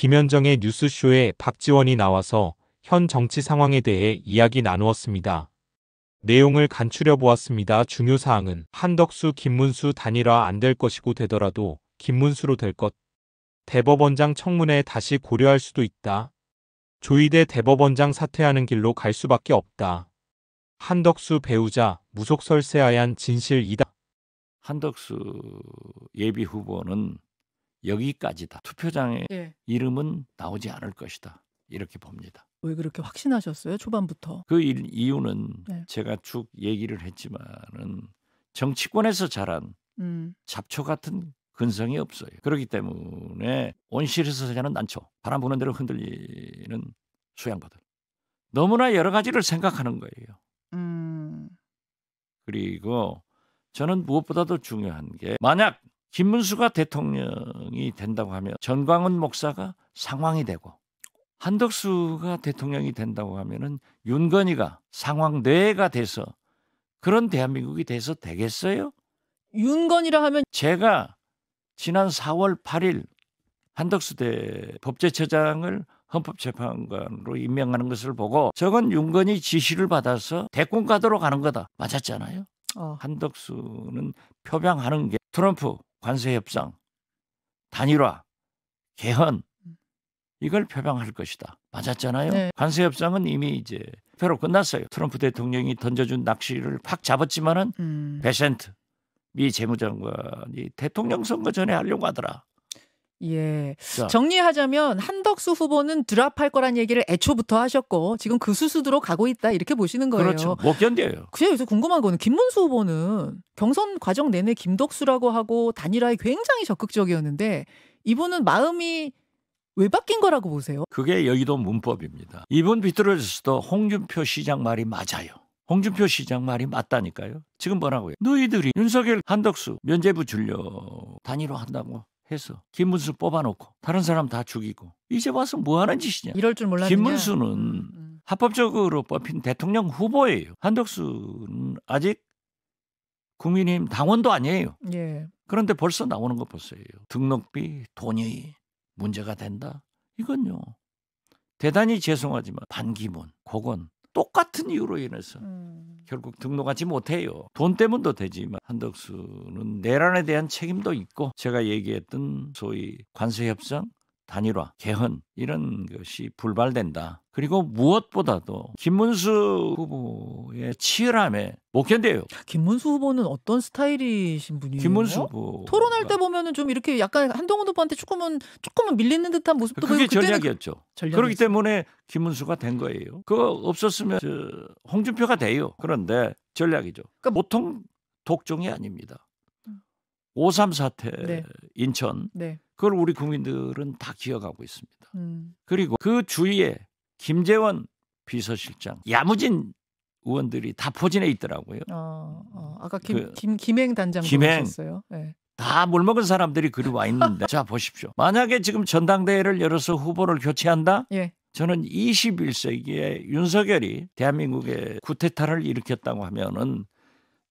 김현정의 뉴스쇼에 박지원이 나와서 현 정치 상황에 대해 이야기 나누었습니다. 내용을 간추려 보았습니다. 중요 사항은 한덕수, 김문수 단일화 안 될 것이고 되더라도 김문수로 될 것. 대법원장 청문회 다시 고려할 수도 있다. 조희대 대법원장 사퇴하는 길로 갈 수밖에 없다. 한덕수 배우자 무속 설세하얀 진실이다. 한덕수 예비 후보는 여기까지다. 투표장에 이름은 나오지 않을 것이다. 이렇게 봅니다. 왜 그렇게 확신하셨어요? 초반부터. 그 이유는 제가 쭉 얘기를 했지만은 정치권에서 자란 잡초 같은 근성이 없어요. 그렇기 때문에 온실에서 자는 난초, 바람 부는 대로 흔들리는 수양바들. 너무나 여러 가지를 생각하는 거예요. 그리고 저는 무엇보다도 중요한 게 만약 김문수가 대통령이 된다고 하면 전광훈 목사가 상황이 되고 한덕수가 대통령이 된다고 하면은 윤건희가 상황뇌가 돼서 그런 대한민국이 돼서 되겠어요? 윤건희라 하면 제가 지난 4월 8일 한덕수 법제처장을 헌법재판관으로 임명하는 것을 보고 저건 윤건희 지시를 받아서 대권 가도록 하는 거다. 맞았잖아요. 한덕수는 표방하는 게 트럼프 관세 협상, 단일화, 개헌 이걸 표방할 것이다. 맞았잖아요. 네. 관세 협상은 이미 이제 표로 끝났어요. 트럼프 대통령이 던져준 낚시를 팍 잡았지만은 베센트 미 재무장관이 대통령 선거 전에 하려고 하더라. 예. 자, 정리하자면 한덕수 후보는 드랍할 거란 얘기를 애초부터 하셨고 지금 그 수순으로 가고 있다 이렇게 보시는 거예요. 그렇죠. 못 견뎌요. 그래서 궁금한 거는 김문수 후보는 경선 과정 내내 김덕수라고 하고 단일화에 굉장히 적극적이었는데 이분은 마음이 왜 바뀐 거라고 보세요? 그게 여의도 문법입니다. 이분 비틀어져서도 홍준표 시장 말이 맞아요. 홍준표 시장 말이 맞다니까요. 지금 뭐라고요? 너희들이 윤석열, 한덕수 면죄부 주려 단일화 한다고 해서 김문수 뽑아놓고 다른 사람 다 죽이고 이제 와서 뭐 하는 짓이냐. 이럴 줄 몰랐느냐. 김문수는 합법적으로 뽑힌 대통령 후보예요. 한덕수는 아직 국민의힘 당원도 아니에요. 예. 그런데 벌써 나오는 거 보세요. 등록비, 돈이 문제가 된다. 이건요. 대단히 죄송하지만 반기문, 고건 똑같은 이유로 인해서 결국 등록하지 못해요. 돈 때문도 되지만 한덕수는 내란에 대한 책임도 있고 제가 얘기했던 소위 관세협상, 단일화, 개헌 이런 것이 불발된다. 그리고 무엇보다도 김문수 후보의 치열함에 못 견뎌요. 김문수 후보는 어떤 스타일이신 분이에요? 김문수 후보 토론할 때 보면은 좀 이렇게 약간 한동훈 후보한테 조금은 밀리는 듯한 모습도 그게 보이고 전략이었죠. 그렇기 때문에 김문수가 된 거예요. 그거 없었으면 홍준표가 돼요. 그런데 전략이죠. 그러니까 보통 독종이 아닙니다. 5.3 사태 네. 인천 네. 그걸 우리 국민들은 다 기억하고 있습니다. 그리고 그 주위에 김재원 비서실장, 야무진 의원들이 다 포진해 있더라고요. 아까 김행 단장도 하셨어요. 네. 다 물먹은 사람들이 그리 와 있는데 자 보십시오. 만약에 지금 전당대회를 열어서 후보를 교체한다? 예. 저는 21세기에 윤석열이 대한민국의 쿠데타를 일으켰다고 하면은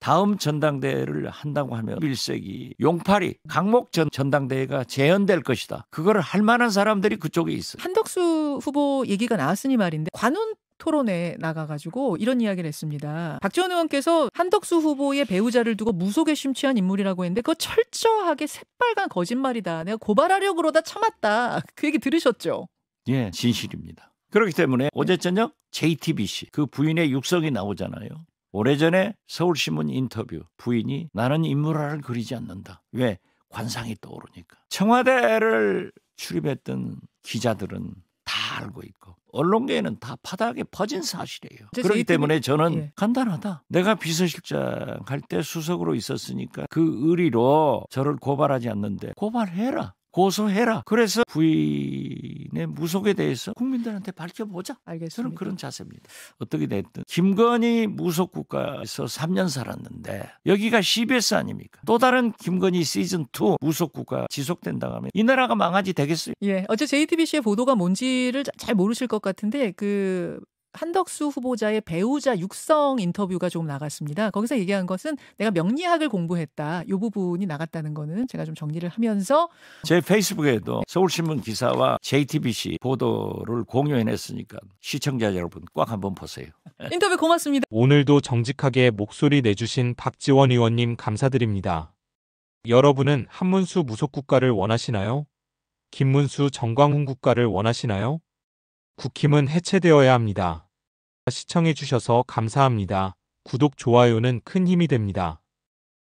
다음 전당대회를 한다고 하면 21세기 용팔이 강목 전당대회가 재현될 것이다. 그걸 할 만한 사람들이 그쪽에 있어요. 한덕수 후보 얘기가 나왔으니 말인데 관훈 토론에 나가가지고 이런 이야기를 했습니다. 박지원 의원께서 한덕수 후보의 배우자를 두고 무속에 심취한 인물이라고 했는데 그거 철저하게 새빨간 거짓말이다. 내가 고발하려고 그러다 참았다. 그 얘기 들으셨죠? 예, 진실입니다. 그렇기 때문에 어제 저녁 JTBC 그 부인의 육성이 나오잖아요. 오래전에 서울신문 인터뷰 부인이 나는 인물화를 그리지 않는다. 왜? 관상이 떠오르니까. 청와대를 출입했던 기자들은 다 알고 있고 언론계에는 다 파다하게 퍼진 사실이에요. 그렇기 때문에 저는 간단하다. 내가 비서실장 할 때 수석으로 있었으니까 그 의리로 저를 고발하지 않는데 고발해라. 고소해라. 그래서 부인의 무속에 대해서 국민들한테 밝혀보자. 알겠습니다. 저는 그런 자세입니다. 어떻게 됐든 김건희 무속 국가에서 3년 살았는데 여기가 CBS 아닙니까? 또 다른 김건희 시즌2 무속 국가 지속된다고 하면 이 나라가 망하지 되겠어요? 예, 어제 JTBC의 보도가 뭔지를 잘 모르실 것 같은데 그 한덕수 후보자의 배우자 육성 인터뷰가 좀 나갔습니다. 거기서 얘기한 것은 내가 명리학을 공부했다. 이 부분이 나갔다는 거는 제가 좀 정리를 하면서 제 페이스북에도 서울신문 기사와 JTBC 보도를 공유해냈으니까 시청자 여러분 꼭 한번 보세요. 인터뷰 고맙습니다. 오늘도 정직하게 목소리 내주신 박지원 의원님 감사드립니다. 여러분은 한문수 무속국가를 원하시나요? 김문수 정광훈 국가를 원하시나요? 국힘은 해체되어야 합니다. 시청해주셔서 감사합니다. 구독, 좋아요는 큰 힘이 됩니다.